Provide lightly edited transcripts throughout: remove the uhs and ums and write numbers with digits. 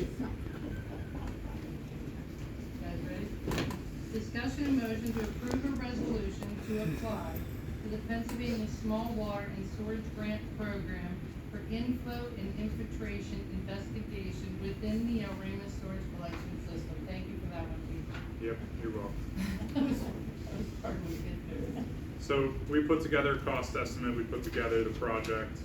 Guys ready? Discussion and motion to approve a resolution to apply to the Pennsylvania Small Water and Storage Grant Program for inflow and infiltration investigation within the El Remo Storage Collection System. Thank you for that one, Pete. Yep, you're welcome. That was hard to get through. So we put together a cost estimate, we put together the project.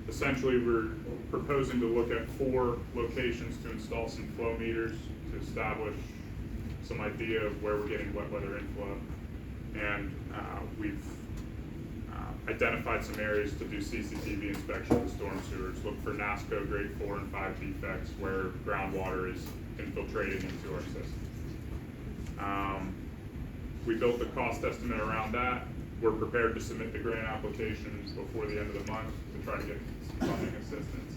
Essentially, we're proposing to look at 4 locations to install some flow meters to establish some idea of where we're getting wet weather inflow. And we've identified some areas to do CCTV inspection of the storm sewers, look for NASCO grade 4 and 5 defects where groundwater is infiltrating into our system. We built the cost estimate around that. We're prepared to submit the grant applications before the end of the month to try to get some funding assistance.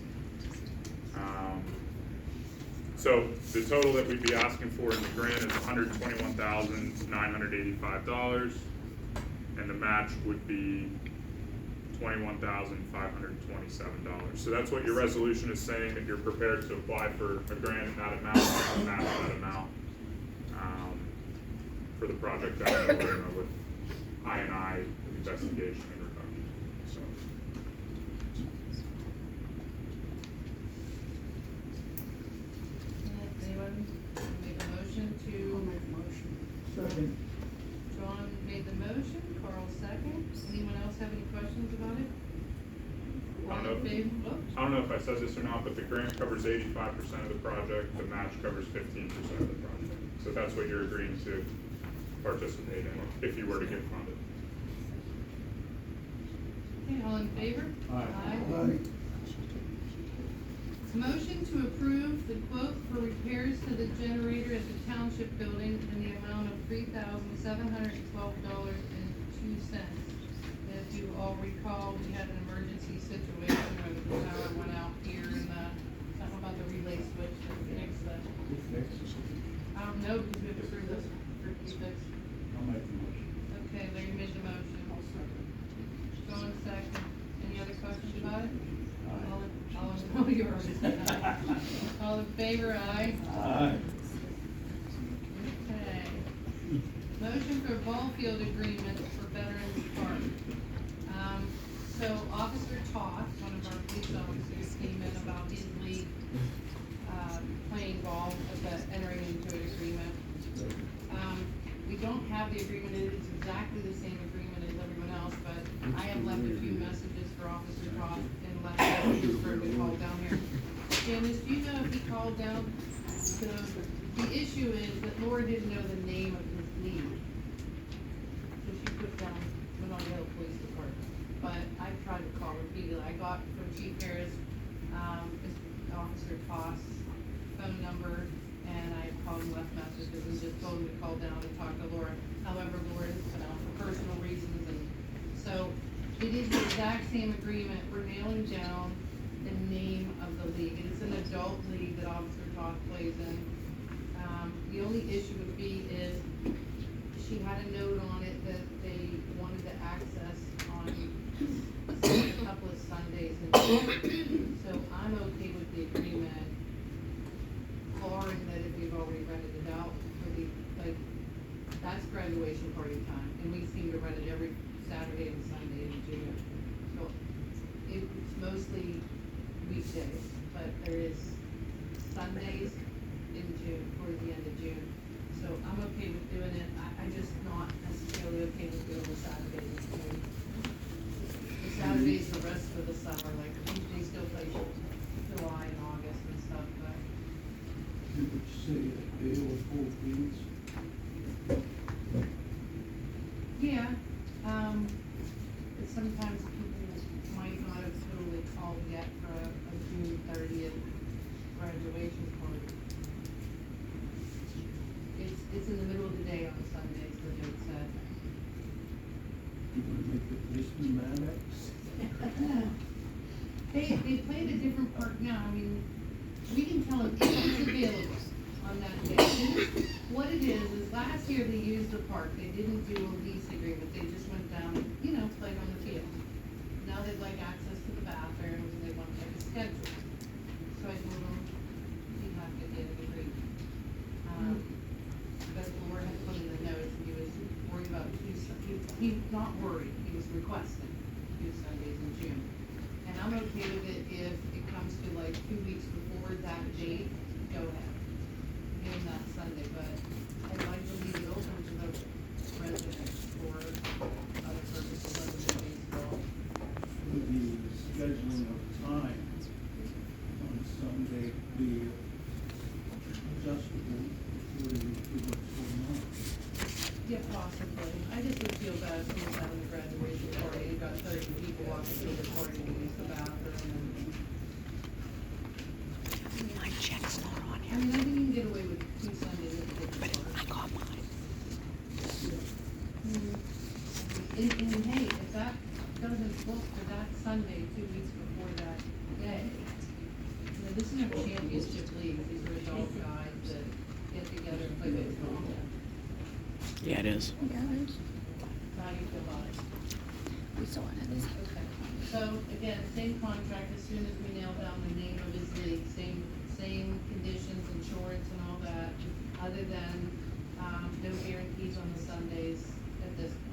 So the total that we'd be asking for in the grant is $121,985, and the match would be $21,527. So that's what your resolution is saying, that you're prepared to apply for a grant in that amount, and match that amount for the project that we're doing with I&I investigation and recovery. So. Anyone make a motion to? I'll make a motion. Second. John made the motion, Carl second. Anyone else have any questions about it? I All don't in know. favor? Oh, I don't know if I said this or not, but the grant covers 85% of the project, the match covers 15% of the project. So that's what you're agreeing to participate in, if you were to get funded. okay, all in favor? Aye. Motion to approve the quote for repairs to the generator at the township building in the amount of $3,712.02. If you all recall, we had an emergency situation where the power went out here and something about the relay switch that fixed the, I don't know, because we have to approve this for fix. I'll make the motion. Okay, Larry made the motion. John second. Any other questions about it? All you already said aye. All in favor, aye? Aye. Okay. Motion for ball field agreement for Veterans Park. So Officer Toth, one of our police officers, came in about his league, playing ball, entering into an agreement. We don't have the agreement, it's exactly the same agreement as everyone else, but I have left a few messages for Officer Toth and left messages for him to call down here. Janice, do you know if he called down? So the issue is that Laura didn't know the name of his league. So she put down Monongahela Police Department. But I tried to call repeatedly. I got from Chief Harris, Officer Toth's phone number, and I called and left messages and just told him to call down and talk to Laura. However, Laura has put out for personal reasons, and so it is the exact same agreement. We're nailing down the name of the league. It's an adult league that Officer Toth plays in. The only issue would be is she had a note on it that they wanted to access on a couple of Sundays in June. So I'm okay with the agreement, barring that if we've already rented it out for the, like, that's graduation party time, and we seem to rent it every Saturday and Sunday in June. So it's mostly weekdays, but there is Sundays in June, towards the end of June. So I'm okay with doing it. I'm just not necessarily okay with doing the Saturdays in June. The Saturdays, the rest of the summer, like, they still play July and August and stuff, but. You would say that they were both these. Yeah, but sometimes people might not have totally called yet for a June 30th graduation party. It's in the middle of the day on Sundays, the note said. You would make the policeman mad at us? They played a different part, yeah, I mean, we can tell them if it's available on that day. What it is last year they used the park, they didn't do a lease agreement, they just went down and, played on the field. Now they'd like access to the bathrooms, and they want like a schedule. I told him he'd have to get an agreement. But Laura had put in the notes, he was worried about he's not worried, he was requesting 2 Sundays in June. And I'm okay with it if it comes to like 2 weeks before that date, go ahead. Give him that Sunday, but I'd like to leave it open to the residents for other purposes other than baseball. Would the scheduling of time on Sunday be adjustable according to what's going on? Yeah, possibly. I just would feel bad if someone's having a graduation party, you've got 30 people walking through the party to use the bathroom. My check's not on I here, mean, I think you can get away with 2 Sundays if you but get I got mine. And hey, if that doesn't book for that Sunday, 2 weeks before that day, you know, this is a championship league, these are adult guys that get together and play baseball. Yeah, it is. How do you feel about it? We saw it. Okay, so again, same contract, as soon as we nail down the name of his league, same conditions, insurance and all that, other than, no guarantees on the Sundays at this point.